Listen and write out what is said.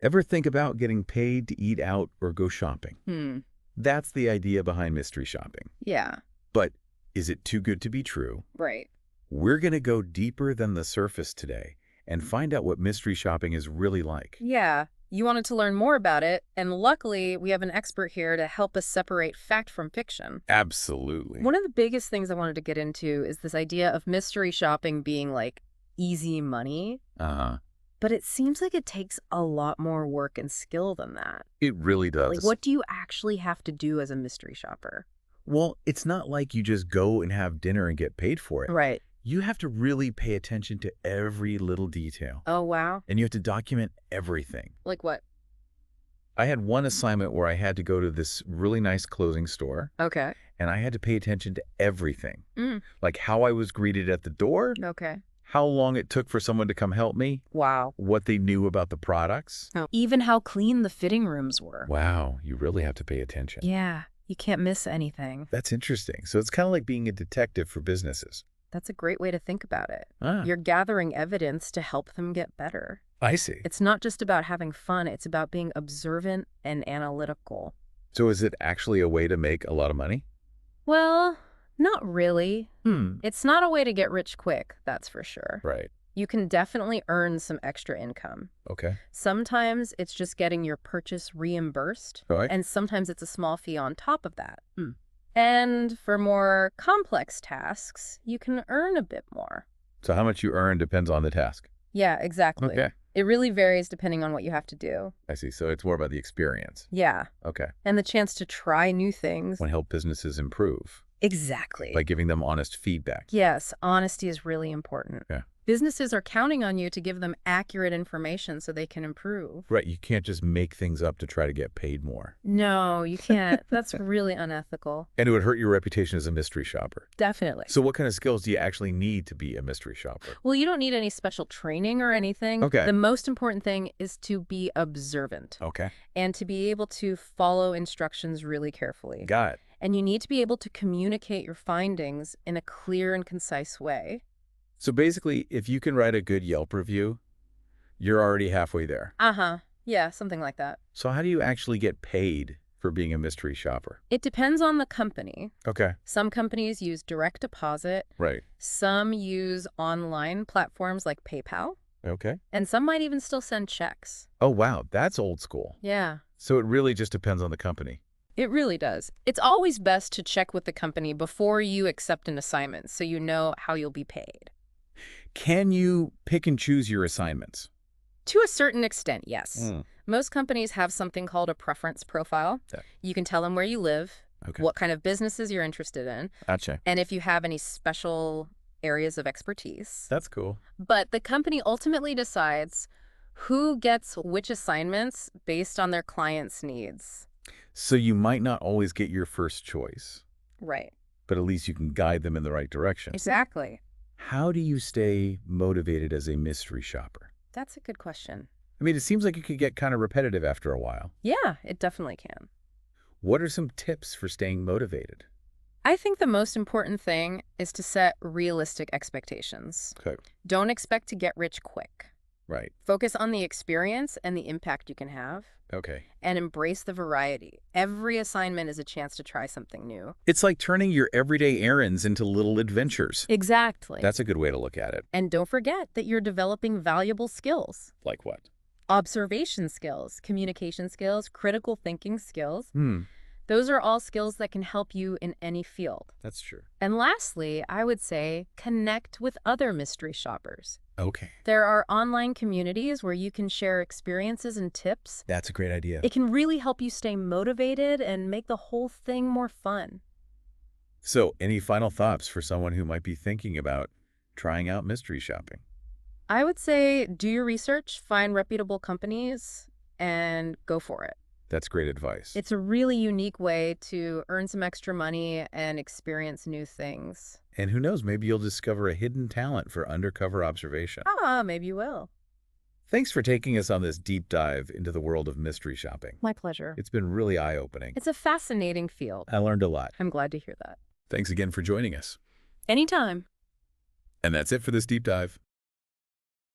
Ever think about getting paid to eat out or go shopping? Hmm. That's the idea behind mystery shopping. Yeah. But is it too good to be true? Right. We're going to go deeper than the surface today and find out what mystery shopping is really like. Yeah. You wanted to learn more about it, and luckily we have an expert here to help us separate fact from fiction. Absolutely. One of the biggest things I wanted to get into is this idea of mystery shopping being like easy money, Uh-huh. but it seems like it takes a lot more work and skill than that. It really does. Like, what do you actually have to do as a mystery shopper? Well, it's not like you just go and have dinner and get paid for it. Right. You have to really pay attention to every little detail. Oh, wow. And you have to document everything. Like what? I had one assignment where I had to go to this really nice clothing store, Okay. and I had to pay attention to everything. Mm. Like how I was greeted at the door, Okay. how long it took for someone to come help me, Wow. what they knew about the products. Oh. Even how clean the fitting rooms were. Wow, you really have to pay attention. Yeah. You can't miss anything. That's interesting. So it's kind of like being a detective for businesses. That's a great way to think about it. Ah, You're gathering evidence to help them get better. I see. It's not just about having fun, it's about being observant and analytical. So is it actually a way to make a lot of money? Well, not really. Hmm. It's not a way to get rich quick, that's for sure. Right. You can definitely earn some extra income. Okay. Sometimes it's just getting your purchase reimbursed, All right. and sometimes it's a small fee on top of that. And for more complex tasks, you can earn a bit more. So how much you earn depends on the task. Yeah, exactly. Okay. It really varies depending on what you have to do. I see. So it's more about the experience. Yeah. Okay. And the chance to try new things. Want to help businesses improve Exactly. by giving them honest feedback. Yes, honesty is really important. Yeah. Businesses are counting on you to give them accurate information so they can improve. Right. You can't just make things up to try to get paid more. No, you can't. That's really unethical. And it would hurt your reputation as a mystery shopper. Definitely. So what kind of skills do you actually need to be a mystery shopper? Well, you don't need any special training or anything. Okay. The most important thing is to be observant Okay. and to be able to follow instructions really carefully. Got it. And you need to be able to communicate your findings in a clear and concise way. So basically, if you can write a good Yelp review, you're already halfway there. Uh-huh. Yeah, something like that. So how do you actually get paid for being a mystery shopper? It depends on the company. Okay. Some companies use direct deposit. Right. Some use online platforms like PayPal. Okay. And some might even still send checks. Oh, wow. That's old school. Yeah, So it really just depends on the company. it really does. It's always best to check with the company before you accept an assignment so you know how you'll be paid. Can you pick and choose your assignments? To a certain extent, yes. Mm. Most companies have something called a preference profile. Yeah. You can tell them where you live, Okay. what kind of businesses you're interested in, Gotcha. and if you have any special areas of expertise. That's cool. But the company ultimately decides who gets which assignments based on their client's needs. So you might not always get your first choice, Right. but at least you can guide them in the right direction. Exactly. How do you stay motivated as a mystery shopper? That's a good question. I mean, it seems like it could get kind of repetitive after a while. Yeah, it definitely can. What are some tips for staying motivated? I think the most important thing is to set realistic expectations. Okay. Don't expect to get rich quick. Right. Focus on the experience and the impact you can have, Okay. and embrace the variety. Every assignment is a chance to try something new. It's like turning your everyday errands into little adventures. Exactly. That's a good way to look at it. And don't forget that you're developing valuable skills. Like what? Observation skills, communication skills, critical thinking skills. Hmm. Those are all skills that can help you in any field. That's true. And lastly, I would say connect with other mystery shoppers. Okay. There are online communities where you can share experiences and tips. That's a great idea. It can really help you stay motivated and make the whole thing more fun. So, any final thoughts for someone who might be thinking about trying out mystery shopping? I would say do your research, find reputable companies, and go for it. That's great advice. It's a really unique way to earn some extra money and experience new things. And who knows, maybe you'll discover a hidden talent for undercover observation. Maybe you will. Thanks for taking us on this deep dive into the world of mystery shopping. My pleasure. It's been really eye-opening. It's a fascinating field. I learned a lot. I'm glad to hear that. Thanks again for joining us. Anytime. And that's it for this deep dive.